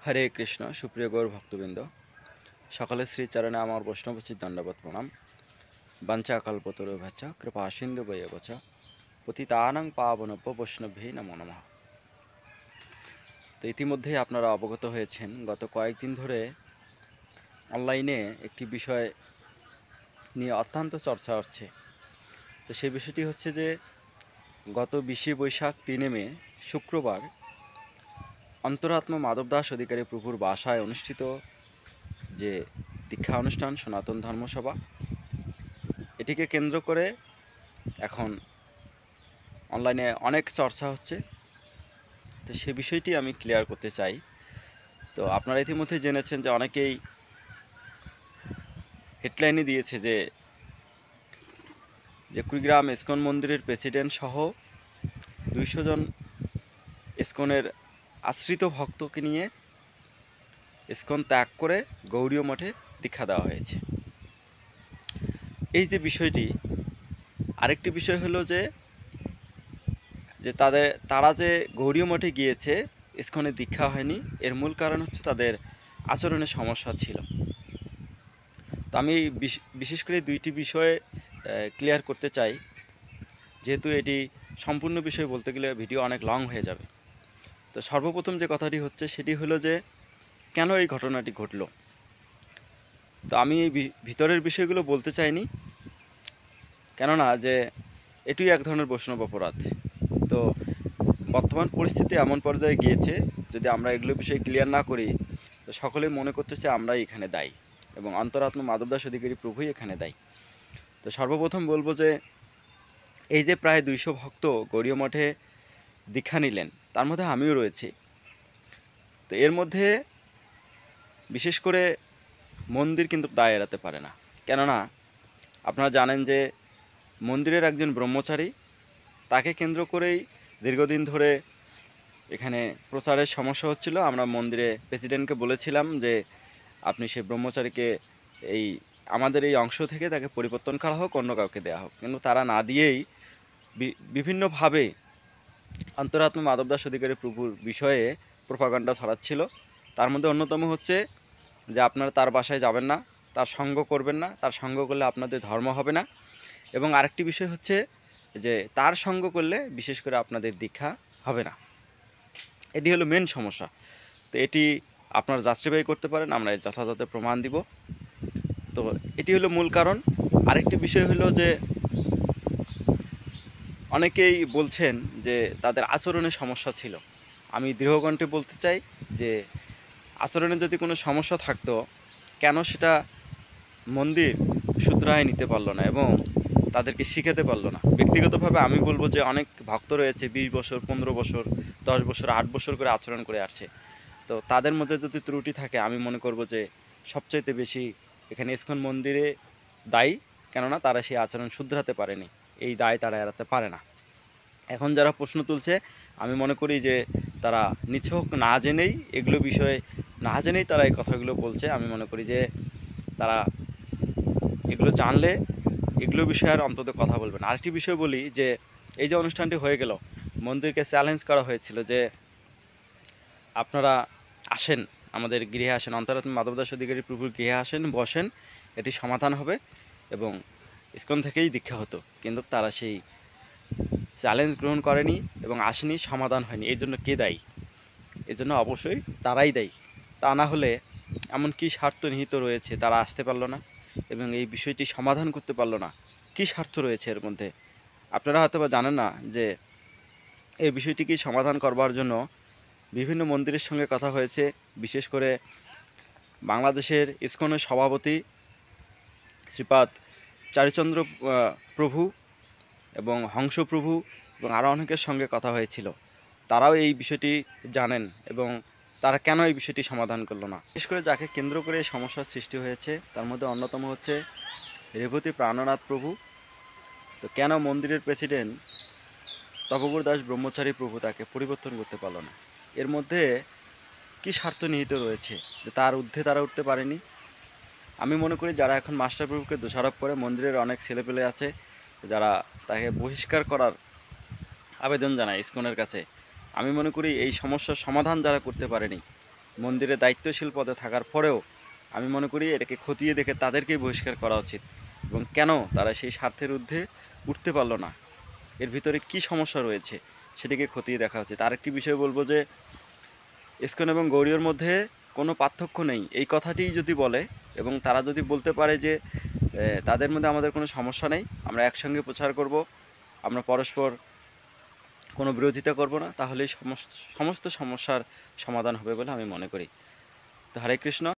হরে কৃষ্ণ। সুপ্রিয় গৌর ভক্তবৃন্দ, সকালে শ্রীচরণে আমার বৈষ্ণবোচিত দণ্ডবত প্রণাম। বাঞ্ছা কল্পতরুভ্যশ্চ কৃপা সিন্ধু বৈবচ পতিতানাং পাবনভ্য বৈষ্ণভ্যৈ নমো নমঃ। তো ইতিমধ্যেই আপনারা অবগত হয়েছেন, গত কয়েকদিন ধরে অনলাইনে একটি বিষয় নিয়ে অত্যন্ত চর্চা হচ্ছে। তো সেই বিষয়টি হচ্ছে যে গত 20 বৈশাখ 3 মে শুক্রবার অন্তরাত্মা মাধব দাস অধিকারী প্রভুর বাসায় অনুষ্ঠিত যে দীক্ষা অনুষ্ঠান সনাতন ধর্মসভা, এটিকে কেন্দ্র করে এখন অনলাইনে অনেক চর্চা হচ্ছে। তো সে বিষয়টি আমি ক্লিয়ার করতে চাই। তো আপনারা ইতিমধ্যে জেনেছেন যে অনেকেই হেডলাইনে দিয়েছে যে কুড়িগ্রাম ইস্কন মন্দিরের প্রেসিডেন্ট সহ 200 জন ইস্কনের আশ্রিত ভক্তকে নিয়ে ইস্কন ত্যাগ করে গৌড়ীয় মঠে দীক্ষা দেওয়া হয়েছে। এই যে বিষয়টি, আরেকটি বিষয় হলো যে তারা যে গৌড়ীয় মঠে গিয়েছে, ইস্কনে দীক্ষা হয়নি, এর মূল কারণ হচ্ছে তাদের আচরণের সমস্যা ছিল। তো আমি বিশেষ করে দুইটি বিষয়ে ক্লিয়ার করতে চাই, যেহেতু এটি সম্পূর্ণ বিষয় বলতে গেলে ভিডিও অনেক লং হয়ে যাবে। তো সর্বপ্রথম যে কথাটি হচ্ছে সেটি হলো যে কেন এই ঘটনাটি ঘটল। তো আমি এই ভিতরের বিষয়গুলো বলতে চাইনি, কেননা যে এটিই এক ধরনের বৈষ্ণব অপরাধ। তো বর্তমান পরিস্থিতি এমন পর্যায়ে গিয়েছে, যদি আমরা এগুলো বিষয়ে ক্লিয়ার না করি তো সকলেই মনে করতেছে আমরাই এখানে দায়ী এবং অন্তরাত্মা মাধব দাস অধিকারী প্রভুই এখানে দায়ী। তো সর্বপ্রথম বলবো যে এই যে প্রায় 200 ভক্ত গৌড়ীয় মঠে দীক্ষা নিলেন, তার মধ্যে আমিও রয়েছি। তো এর মধ্যে বিশেষ করে মন্দির কিন্তু দায় এড়াতে পারে না। কেননা আপনারা জানেন যে মন্দিরের একজন ব্রহ্মচারী, তাকে কেন্দ্র করেই দীর্ঘদিন ধরে এখানে প্রচারের সমস্যা হচ্ছিল। আমরা মন্দিরে প্রেসিডেন্টকে বলেছিলাম যে আপনি সেই ব্রহ্মচারীকে আমাদের এই অংশ থেকে তাকে পরিবর্তন করা হোক, অন্য কাউকে দেওয়া হোক, কিন্তু তারা না দিয়েই বিভিন্নভাবে অন্তরাত্মা মাধব দাস অধিকারী প্রভুর বিষয়ে প্রোপাগান্ডা ছড়াচ্ছিল। তার মধ্যে অন্যতম হচ্ছে যে আপনারা তার বাসায় যাবেন না, তার সঙ্গ করবেন না, তার সঙ্গ করলে আপনাদের ধর্ম হবে না, এবং আরেকটি বিষয় হচ্ছে যে তার সঙ্গ করলে বিশেষ করে আপনাদের দীক্ষা হবে না। এটি হলো মেন সমস্যা। তো এটি আপনারা জাস্টিফাই করতে পারেন, আমরা এর যথাযথ প্রমাণ দিব। তো এটি হলো মূল কারণ। আরেকটি বিষয় হলো যে অনেকেই বলছেন যে তাদের আচরণে সমস্যা ছিল। আমি দৃঢ়কণ্ঠে বলতে চাই যে আচরণে যদি কোনো সমস্যা থাকতো, কেন সেটা মন্দির শুধরায় নিতে পারলো না এবং তাদেরকে শিখাতে পারলো না। ব্যক্তিগতভাবে আমি বলবো যে অনেক ভক্ত রয়েছে 20 বছর, 15 বছর, 10 বছর, 8 বছর করে আচরণ করে আসছে। তো তাদের মধ্যে যদি ত্রুটি থাকে, আমি মনে করব যে সবচাইতে বেশি এখানে ইস্কন মন্দিরে দায়ী, কেননা তারা সেই আচরণ শুধরাতে পারেনি। এই দায় তারা এড়াতে পারে না। এখন যারা প্রশ্ন তুলছে, আমি মনে করি যে তারা নিছক না জেনেই এগুলো বিষয়ে না জেনেই তারা এই কথাগুলো বলছে। আমি মনে করি যে তারা এগুলো জানলে এগুলো বিষয়ে আর অন্তত কথা বলবেন। আরেকটি বিষয় বলি যে এই যে অনুষ্ঠানটি হয়ে গেল, মন্দিরকে চ্যালেঞ্জ করা হয়েছিল যে আপনারা আসেন, আমাদের গৃহে আসেন, অন্তরাত্মা মাধব দাস অধিকারী প্রভুর গৃহে আসেন, বসেন, এটি সমাধান হবে এবং ইস্কন থেকেই দীক্ষা হতো। কিন্তু তারা সেই চ্যালেঞ্জ গ্রহণ করেনি এবং আসেনি, সমাধান হয়নি। এই জন্য কে দায়ী? এই জন্য অবশ্যই তারাই দায়ী। তা না হলে এমন কী স্বার্থ নিহিত রয়েছে, তারা আসতে পারলো না এবং এই বিষয়টি সমাধান করতে পারলো না। কী স্বার্থ রয়েছে এর মধ্যে? আপনারা হয়তো বা জানেন না যে এই বিষয়টিকে সমাধান করবার জন্য বিভিন্ন মন্দিরের সঙ্গে কথা হয়েছে। বিশেষ করে বাংলাদেশের ইসকনের সভাপতি শ্রীপাদ চারুচন্দ্র প্রভু এবং হংস প্রভু এবং আরও অনেকের সঙ্গে কথা হয়েছিল। তারাও এই বিষয়টি জানেন এবং তারা কেন এই বিষয়টি সমাধান করলো না। বিশেষ করে যাকে কেন্দ্র করে এই সমস্যার সৃষ্টি হয়েছে তার মধ্যে অন্যতম হচ্ছে রেবতী প্রাণনাথ প্রভু। তো কেন মন্দিরের প্রেসিডেন্ট তপবর দাস ব্রহ্মচারী প্রভু তাকে পরিবর্তন করতে পারলো না? এর মধ্যে কি স্বার্থ নিহিত রয়েছে যে তার ঊর্ধ্বে তারা উঠতে পারেনি? আমি মনে করি যারা এখন মাস্টার প্রভুকে দোষারোপ করে, মন্দিরের অনেক ছেলেপেলে আছে যারা তাকে বহিষ্কার করার আবেদন জানায় ইসকনের কাছে। আমি মনে করি এই সমস্যার সমাধান যারা করতে পারেনি মন্দিরে দায়িত্বশীল পদে থাকার পরেও আমি মনে করি এটাকে খতিয়ে দেখে তাদেরকেই বহিষ্কার করা উচিত। এবং কেন তারা সেই স্বার্থের ঊর্ধ্বে উঠতে পারলো না, এর ভিতরে কি সমস্যা রয়েছে সেটিকে খতিয়ে দেখা উচিত। আরেকটি বিষয় বলবো যে ইসকন এবং গৌড়ীয়র মধ্যে কোনো পার্থক্য নেই এই কথাটিই যদি বলে, এবং তারা যদি বলতে পারে যে তাদের মধ্যে আমাদের কোনো সমস্যা নেই, আমরা একসঙ্গে প্রচার করব, আমরা পরস্পর কোনো বিরোধিতা করব না, তাহলেই সমস্ত সমস্যার সমাধান হবে বলে আমি মনে করি। তো হরে কৃষ্ণ।